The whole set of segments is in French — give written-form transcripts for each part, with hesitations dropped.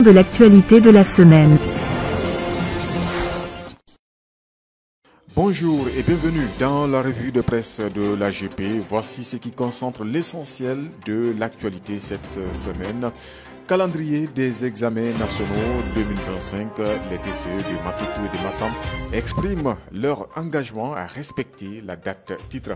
de l'actualité de la semaine. Bonjour et bienvenue dans la revue de presse de l'AGP. Voici ce qui concentre l'essentiel de l'actualité cette semaine. Calendrier des examens nationaux 2025, les TCE de Matoto et de Matam expriment leur engagement à respecter la date titre.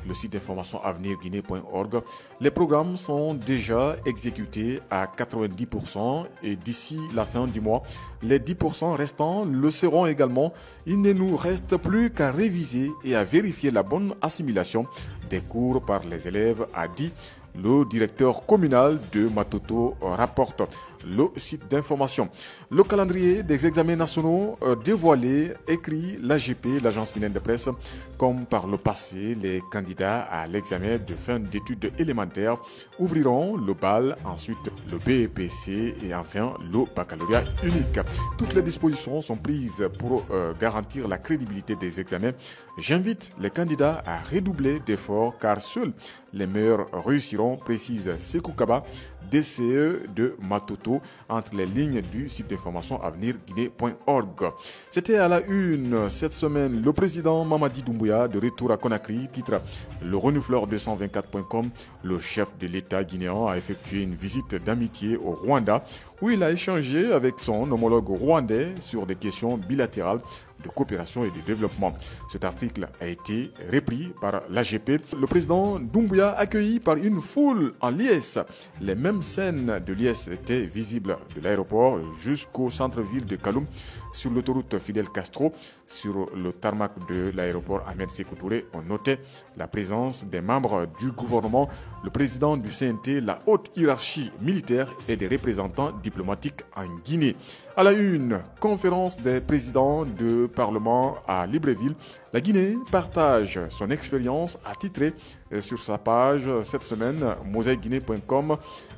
Le site d'information avenirguinée.org. Les programmes sont déjà exécutés à 90% et d'ici la fin du mois, les 10% restants le seront également. Il ne nous reste plus qu'à réviser et à vérifier la bonne assimilation des cours par les élèves, a dit le directeur communal de Matoto, rapporte le site d'information. Le calendrier des examens nationaux dévoilé, écrit l'AGP, l'agence guinéenne de presse. Comme par le passé, les candidats à l'examen de fin d'études élémentaires ouvriront le BAL, ensuite le BEPC et enfin le baccalauréat unique. Toutes les dispositions sont prises pour garantir la crédibilité des examens. J'invite les candidats à redoubler d'efforts car seuls les meilleurs réussiront, précise Sekou Kaba, DCE de Matoto, entre les lignes du site d'information avenirguinée.org. C'était à la une cette semaine. Le président Mamadi Doumbouya de retour à Conakry, titre le renouveleur224.com. Le chef de l'État guinéen a effectué une visite d'amitié au Rwanda où il a échangé avec son homologue rwandais sur des questions bilatérales de coopération et de développement. Cet article a été repris par l'AGP. Le président Doumbouya accueilli par une foule en liesse. Les mêmes scènes de liesse étaient visibles de l'aéroport jusqu'au centre-ville de Kaloum, sur l'autoroute Fidel Castro, sur le tarmac de l'aéroport Ahmed Sékou Touré. On notait la présence des membres du gouvernement, le président du CNT, la haute hiérarchie militaire et des représentants diplomatiques en Guinée. À la une, conférence des présidents de Parlement à Libreville. La Guinée partage son expérience, a titré sur sa page cette semaine mosaïqueguinée.com,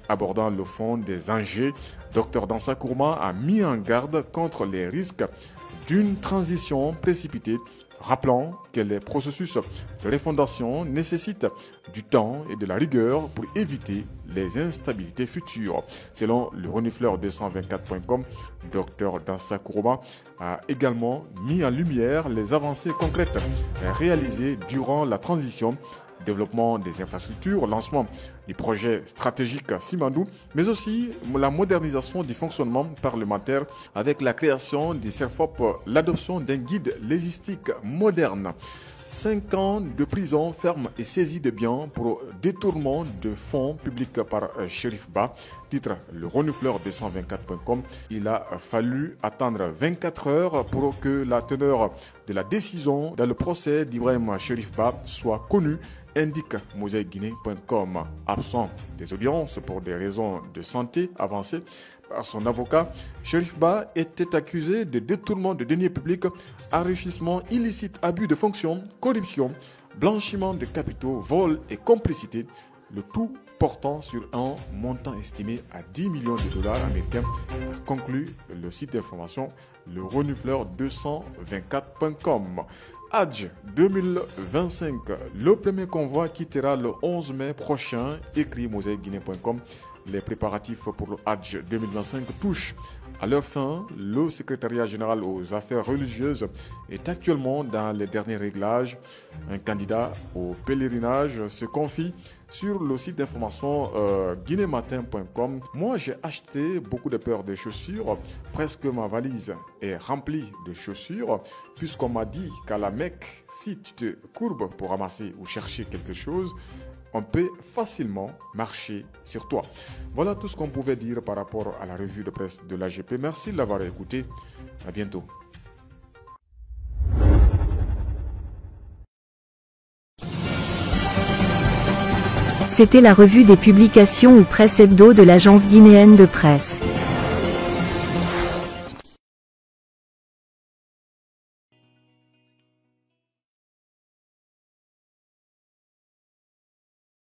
abordant le fond des enjeux. Dr Dansa Kourma a mis en garde contre les risques d'une transition précipitée, rappelant que les processus de refondation nécessitent du temps et de la rigueur pour éviter les instabilités futures. Selon le renifleur224.com, Dr Dansa Kourma a également mis en lumière les avancées concrètes réalisées durant la transition, développement des infrastructures, lancement du projet stratégique Simandou, mais aussi la modernisation du fonctionnement parlementaire avec la création du CERFOP, l'adoption d'un guide légistique moderne. 5 ans de prison ferme et saisie de biens pour détournement de fonds publics par Cherif Ba, titre le renouveleur224.com. Il a fallu attendre 24 heures pour que la teneur de la décision dans le procès d'Ibrahim Cherif Ba soit connue, indique mosaïqueguinée.com. Absent des audiences pour des raisons de santé avancées par son avocat, Cherif Ba était accusé de détournement de deniers publics, enrichissement illicite, abus de fonction, corruption, blanchiment de capitaux, vol et complicité, le tout portant sur un montant estimé à 10 millions de dollars américains, a conclu le site d'information le renouveleur224.com. Hadj 2025, le premier convoi quittera le 11 mai prochain, écrit mosaïqueguinée.com. Les préparatifs pour le Hadj 2025 touchent à leur fin. Le secrétariat général aux affaires religieuses est actuellement dans les derniers réglages. Un candidat au pèlerinage se confie sur le site d'information guinématin.com. Moi, j'ai acheté beaucoup de paires de chaussures. Presque ma valise est remplie de chaussures, puisqu'on m'a dit qu'à la Mecque, si tu te courbes pour ramasser ou chercher quelque chose, on peut facilement marcher sur toi. Voilà tout ce qu'on pouvait dire par rapport à la revue de presse de l'AGP. Merci de l'avoir écouté. À bientôt. C'était la revue des publications ou presse hebdo de l'agence guinéenne de presse.